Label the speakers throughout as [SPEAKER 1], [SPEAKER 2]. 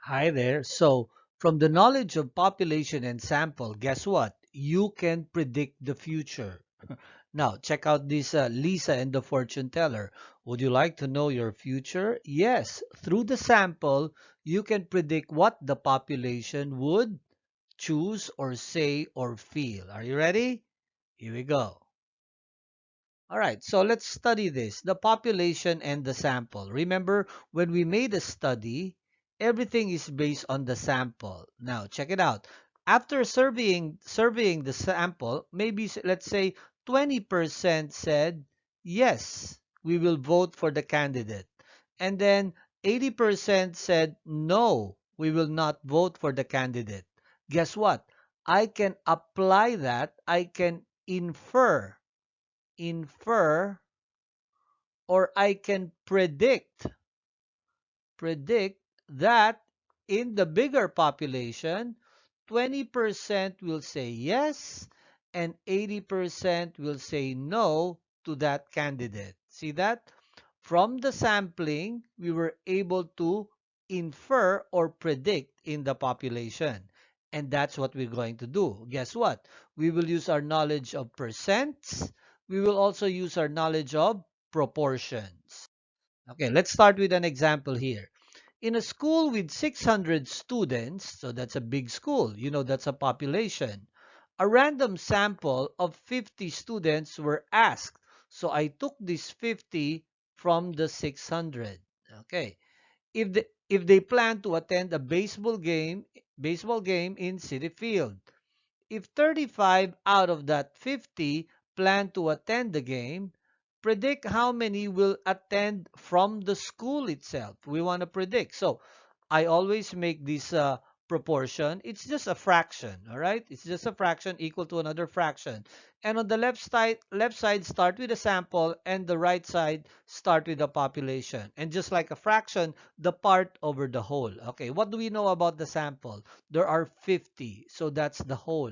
[SPEAKER 1] Hi there. So, from the knowledge of population and sample, guess what? You can predict the future. Now, check out this Lisa and the fortune teller. Would you like to know your future? Yes. Through the sample, you can predict what the population would choose or say or feel. Are you ready? Here we go. All right, so let's study this, the population and the sample. Remember, when we made a study, everything is based on the sample. Now, check it out. After surveying the sample, maybe let's say 20% said, yes, we will vote for the candidate. And then 80% said, no, we will not vote for the candidate. Guess what? I can apply that, I can infer or I can predict that in the bigger population 20% will say yes and 80% will say no to that candidate. See that? From the sampling, we were able to infer or predict in the population. And that's what we're going to do. Guess what? We will use our knowledge of percents. We will also use our knowledge of proportions. Okay, let's start with an example here. In a school with 600 students, so that's a big school, that's a population. A random sample of 50 students were asked. So I took this 50 from the 600. Okay. If they plan to attend a baseball game in City Field. If 35 out of that 50 plan to attend the game, predict how many will attend from the school itself. We want to predict. So I always make this proportion. It's just a fraction, all right? It's just a fraction equal to another fraction. And on the left side start with a sample, and the right side start with the population. And just like a fraction, the part over the whole. Okay, what do we know about the sample? There are 50, so that's the whole.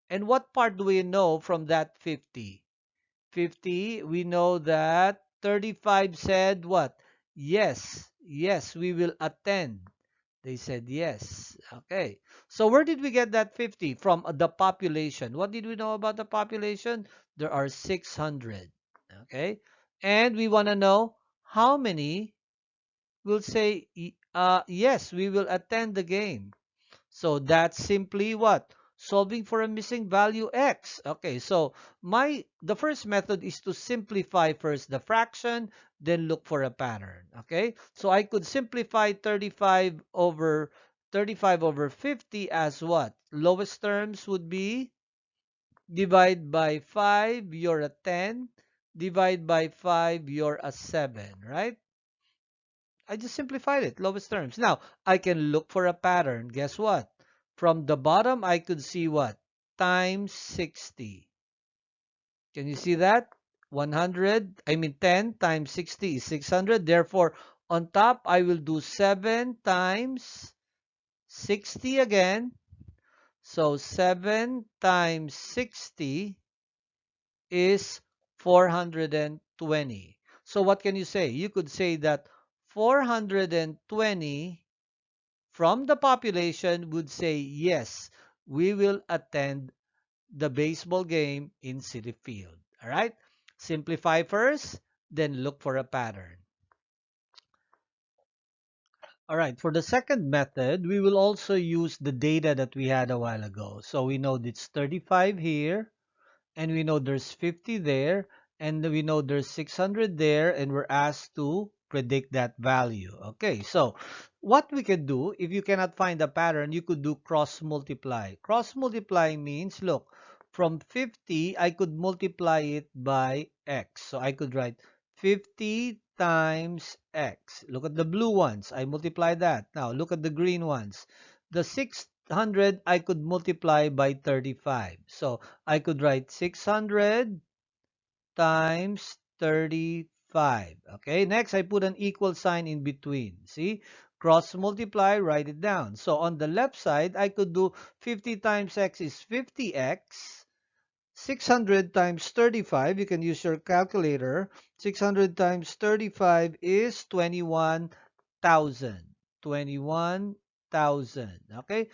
[SPEAKER 1] And what part do we know from that 50? 50, we know that 35 said what? Yes, yes, we will attend. They said yes. Okay. So where did we get that 50? From the population. What did we know about the population? There are 600. Okay. And we want to know how many will say, yes, we will attend the game. So that's simply what? Solving for a missing value x. Okay, so the first method is to simplify first the fraction, then look for a pattern. Okay, so I could simplify 35 over 50 as what? Lowest terms would be divide by 5, you're a 10. Divide by 5, you're a 7, right? I just simplified it, lowest terms. Now, I can look for a pattern. Guess what? From the bottom, I could see what? Times 60. Can you see that? 10 times 60 is 600. Therefore, on top, I will do 7 times 60 again. So, 7 times 60 is 420. So, what can you say? You could say that 420 from the population would say, yes, we will attend the baseball game in City Field. All right? Simplify first, then look for a pattern. All right, for the second method, we will also use the data that we had a while ago. So we know it's 35 here, and we know there's 50 there, and we know there's 600 there, and we're asked to predict that value. Okay, so what we can do, if you cannot find a pattern, you could do cross multiply. Cross multiply means, look, from 50, I could multiply it by x. So I could write 50 times x. Look at the blue ones. I multiply that. Now look at the green ones. The 600 I could multiply by 35. So I could write 600 times 35. Okay, next I put an equal sign in between. See, cross multiply, write it down. So on the left side, I could do 50 times x is 50x. 600 times 35, you can use your calculator. 600 times 35 is 21,000. 21,000. Okay,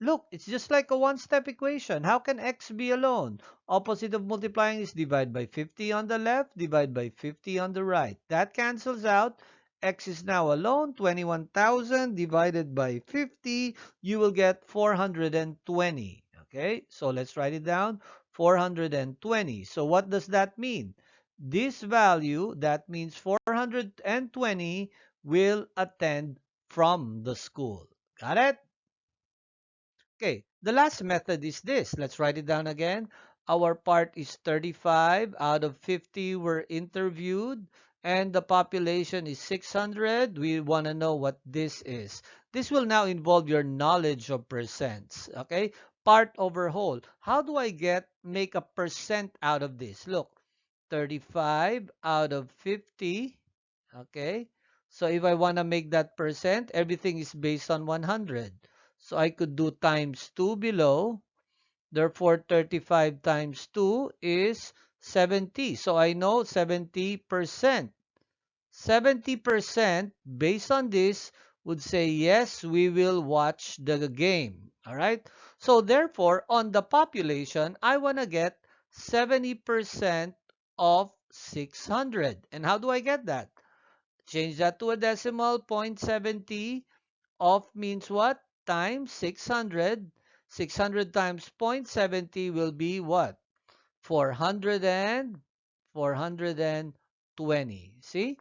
[SPEAKER 1] look, it's just like a one-step equation. How can x be alone? Opposite of multiplying is divide by 50 on the left, divide by 50 on the right. That cancels out. X is now alone. 21,000 divided by 50, you will get 420. Okay, so let's write it down. 420. So what does that mean? This value, that means 420, will attend from the school. Got it? Okay, the last method is this. Let's write it down again. Our part is 35 out of 50 were interviewed and the population is 600. We want to know what this is. This will now involve your knowledge of percents. Okay, part over whole. How do I make a percent out of this? Look, 35 out of 50. Okay, so if I want to make that percent, everything is based on 100. So I could do times 2 below. Therefore, 35 times 2 is 70. So I know 70%. 70% based on this would say, yes, we will watch the game. All right. So therefore, on the population, I want to get 70% of 600. And how do I get that? Change that to a decimal, 0.70 of means what? Times 600. 600 times 0.70 will be what? 420. See?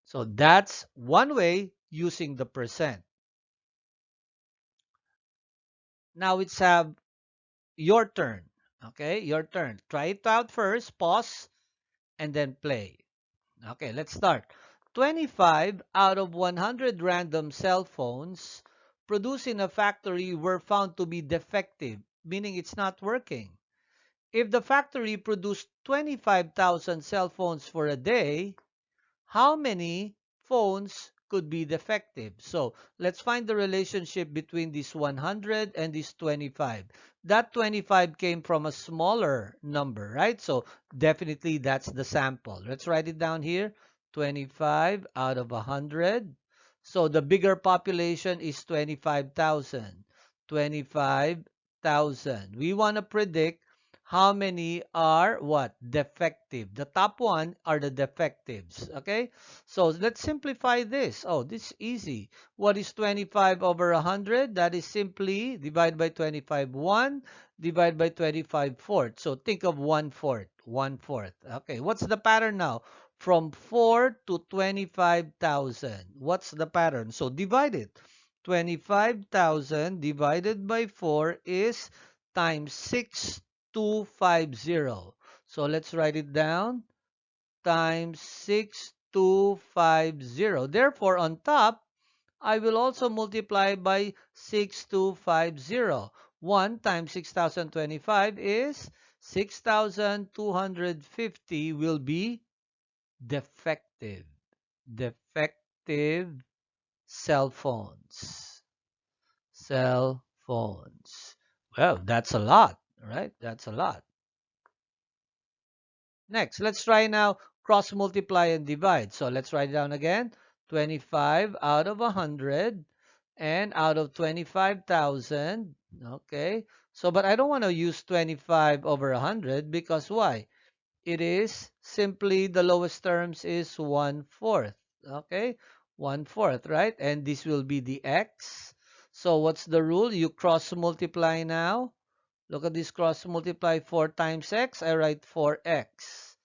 [SPEAKER 1] So that's one way using the percent. Now it's have your turn. Okay, your turn. Try it out first, pause, and then play. Okay, let's start. 25 out of 100 random cell phones produced in a factory were found to be defective, meaning it's not working. If the factory produced 25,000 cell phones for a day, how many phones could be defective? So let's find the relationship between this 100 and this 25. That 25 came from a smaller number, right? So definitely that's the sample. Let's write it down here. 25 out of 100. So the bigger population is 25,000. 25,000. We want to predict how many are what? Defective. The top one are the defectives. Okay? So let's simplify this. Oh, this is easy. What is 25 over 100? That is simply divide by 25 1, divide by 25 fourth. So think of 1/4. 1/4. Okay, what's the pattern now? From 4 to 25,000. What's the pattern? So divide it. 25,000 divided by 4 is times 6250. So let's write it down. Times 6250. Therefore, on top, I will also multiply by 6250. 1 times 6025 is 6250 will be defective. Defective cell phones. Cell phones. Well, that's a lot, right? That's a lot. Next, let's try now cross multiply and divide. So let's write it down again. 25 out of 100 and out of 25,000. Okay. So, but I don't want to use 25 over 100 because why? It is simply the lowest terms is 1/4. Okay. 1/4, right? And this will be the x. So what's the rule? You cross multiply now. Look at this cross multiply 4 times x. I write 4x.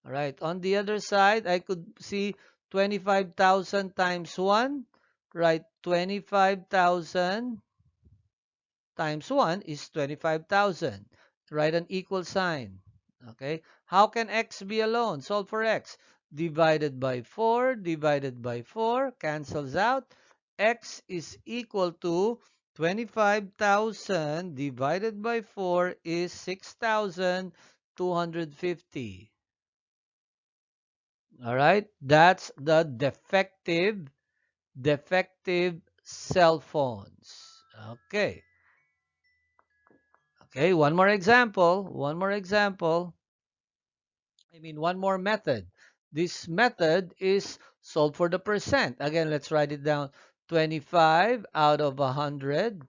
[SPEAKER 1] All right. On the other side, I could see 25,000 times 1. Write 25,000 times 1 is 25,000. Write an equal sign. Okay. How can x be alone? Solve for x. Divided by 4, divided by 4, cancels out. X is equal to 25,000 divided by 4 is 6,250. All right. That's the defective cell phones. Okay. Okay, one more example. One more example. One more method. This method is solve for the percent. Again, let's write it down. 25 out of 100.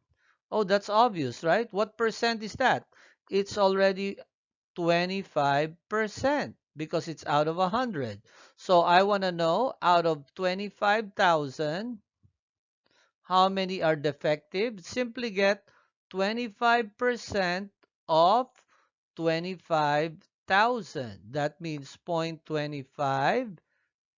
[SPEAKER 1] Oh, that's obvious, right? What percent is that? It's already 25% because it's out of 100. So I want to know out of 25,000, how many are defective? Simply get 25% of 25,000. That means 0.25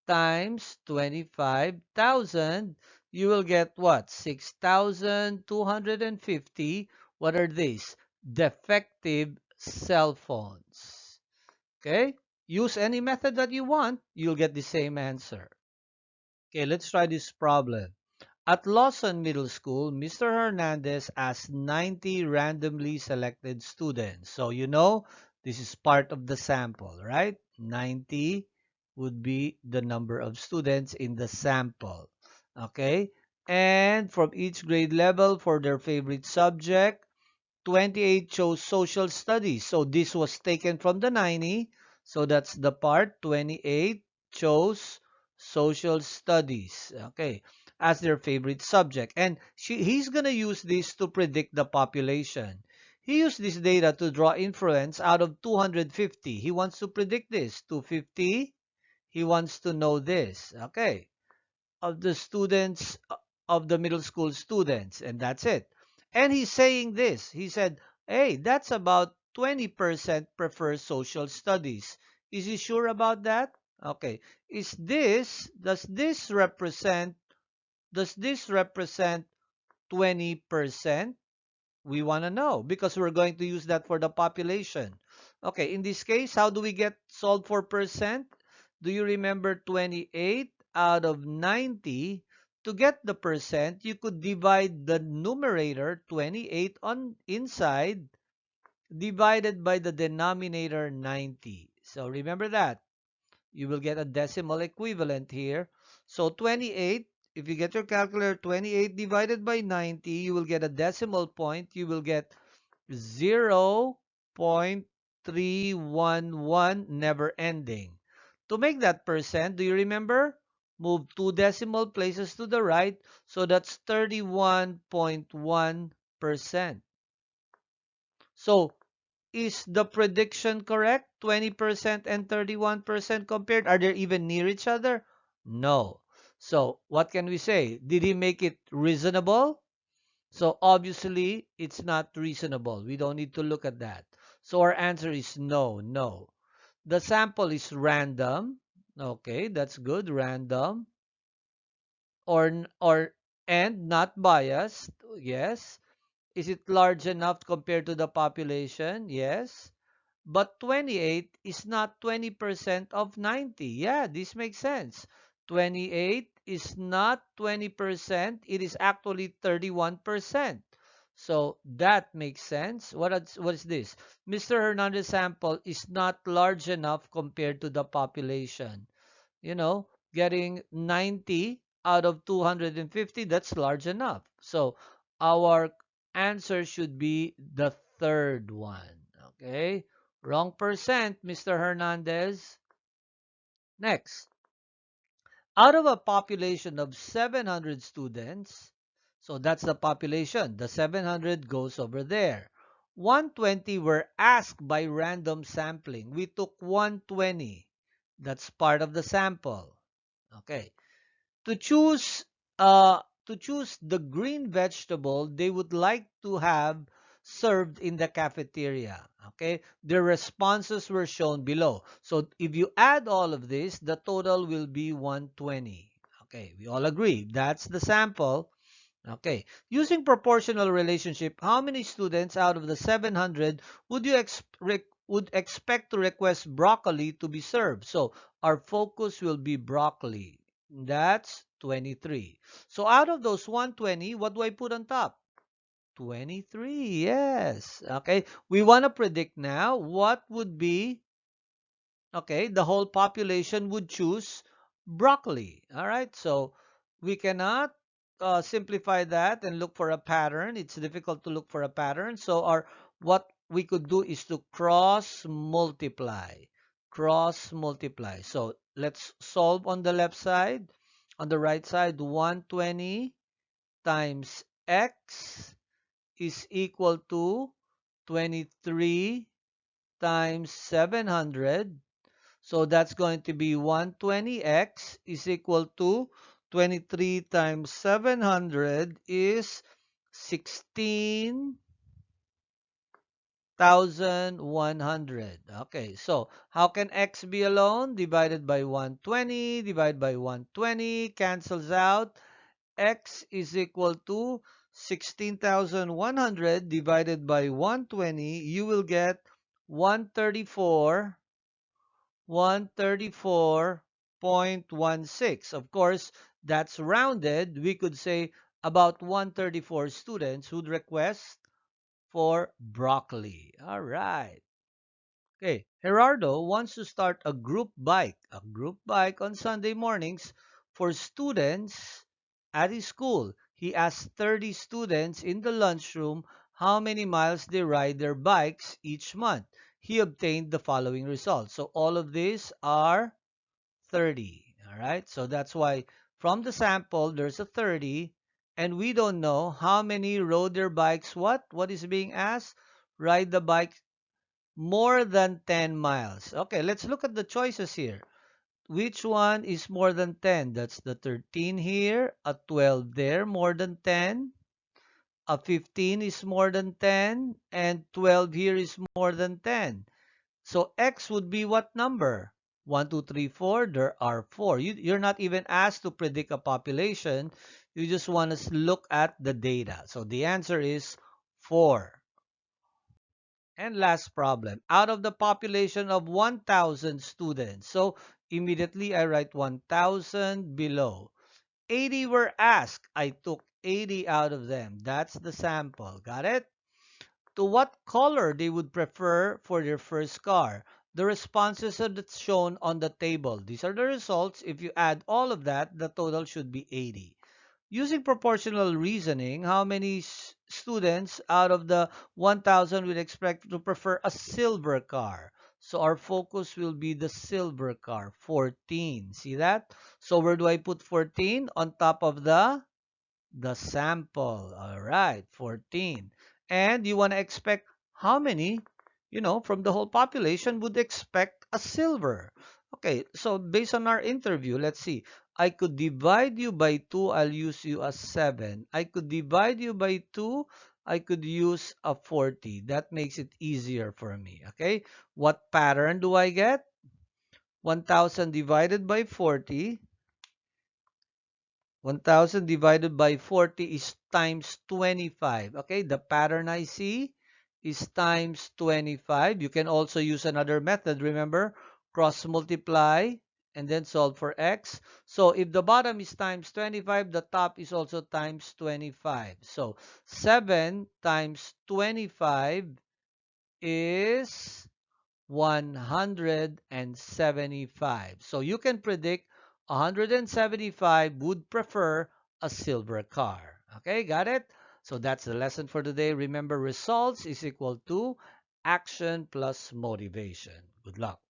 [SPEAKER 1] times 25,000. You will get what? 6,250. What are these? Defective cell phones. Okay? Use any method that you want, you'll get the same answer. Okay, let's try this problem. At Lawson Middle School, Mr. Hernandez asked 90 randomly selected students. So you know this is part of the sample, right? 90 would be the number of students in the sample. Okay? And from each grade level for their favorite subject, 28 chose social studies. So this was taken from the 90. So that's the part. 28 chose social studies. Okay. As their favorite subject. And he's going to use this to predict the population. He used this data to draw inference out of 250. He wants to predict this. 250. He wants to know this. Okay, of the students of the middle school students, and that's it. And he's saying this. He said, hey, that's about 20% prefer social studies. Is he sure about that? Okay. Does this represent 20%? We want to know because we're going to use that for the population. Okay, in this case, how do we get solved for percent? Do you remember 28 out of 90? To get the percent, you could divide the numerator 28 on inside divided by the denominator 90. So remember that. You will get a decimal equivalent here. So 28, if you get your calculator, 28 divided by 90, you will get a decimal point. You will get 0.311, never ending. To make that percent, do you remember? Move two decimal places to the right. So that's 31.1%. So is the prediction correct? 20% and 31% compared? Are they even near each other? No. So what can we say? Did he make it reasonable? So obviously, it's not reasonable. We don't need to look at that. So our answer is no, no. The sample is random. Okay, that's good, random. Or and not biased. Yes. Is it large enough compared to the population? Yes. But 28 is not 20% of 90. Yeah, this makes sense. 28 is not 20%. It is actually 31%. So that makes sense. What is this? Mr. Hernandez sample is not large enough compared to the population. You know, getting 90 out of 250, that's large enough. So our answer should be the third one. Okay, wrong percent, Mr. Hernandez. Next, out of a population of 700 students, so that's the population, the 700 goes over there. 120 were asked by random sampling. We took 120. That's part of the sample. Okay. To choose to choose the green vegetable they would like to have served in the cafeteria. Okay, their responses were shown below. So if you add all of this, the total will be 120. Okay, we all agree that's the sample. Okay, using proportional relationship, how many students out of the 700 would you would expect to request broccoli to be served? So our focus will be broccoli. That's 23. So out of those 120, what do I put on top? 23. Yes. Okay. We want to predict now what would be, okay, the whole population would choose broccoli. All right. So we cannot simplify that and look for a pattern. It's difficult to look for a pattern. So what we could do is to cross multiply. Cross multiply. So let's solve on the left side. On the right side, 120 times x is equal to 23 times 700. So that's going to be 120x is equal to 23 times 700 is 16,100. Okay, so how can x be alone? Divided by 120, divided by 120, cancels out. X is equal to 16,100 divided by 120. You will get 134 134.16. Of course, that's rounded. We could say about 134 students who'd request for broccoli. All right. Okay. Gerardo wants to start a group bike on Sunday mornings for students at his school. He asked 30 students in the lunchroom how many miles they ride their bikes each month. He obtained the following results. So all of these are 30. All right. So that's why from the sample, there's a 30, and we don't know how many rode their bikes. What is being asked? Ride the bike more than 10 miles. Okay, let's look at the choices here. Which one is more than 10? That's the 13 here, a 12 there, more than 10. A 15 is more than 10, and 12 here is more than 10. So X would be what number? 1, 2, 3, 4. There are 4. You're not even asked to predict a population. You just want to look at the data. So the answer is 4. And last problem. Out of the population of 1,000 students. So immediately I write 1,000 below. 80 were asked. I took 80 out of them. That's the sample. Got it? To what color they would prefer for their first car. The responses are that's shown on the table. These are the results. If you add all of that, the total should be 80. Using proportional reasoning, how many students out of the 1,000 would expect to prefer a silver car? So our focus will be the silver car, 14. See that? So where do I put 14? On top of the sample. All right, 14. And you want to expect how many, from the whole population would expect a silver. Okay, so based on our interview, let's see. I could divide you by 2. I'll use you as 7. I could divide you by 2. I could use a 40. That makes it easier for me. Okay, what pattern do I get? 1,000 divided by 40. 1,000 divided by 40 is times 25. Okay, the pattern I see is times 25. You can also use another method. Remember, cross multiply and then solve for x. So if the bottom is times 25, the top is also times 25. So 7 times 25 is 175. So you can predict 175 would prefer a silver car. Okay, got it? So that's the lesson for today. Remember, results is equal to action plus motivation. Good luck.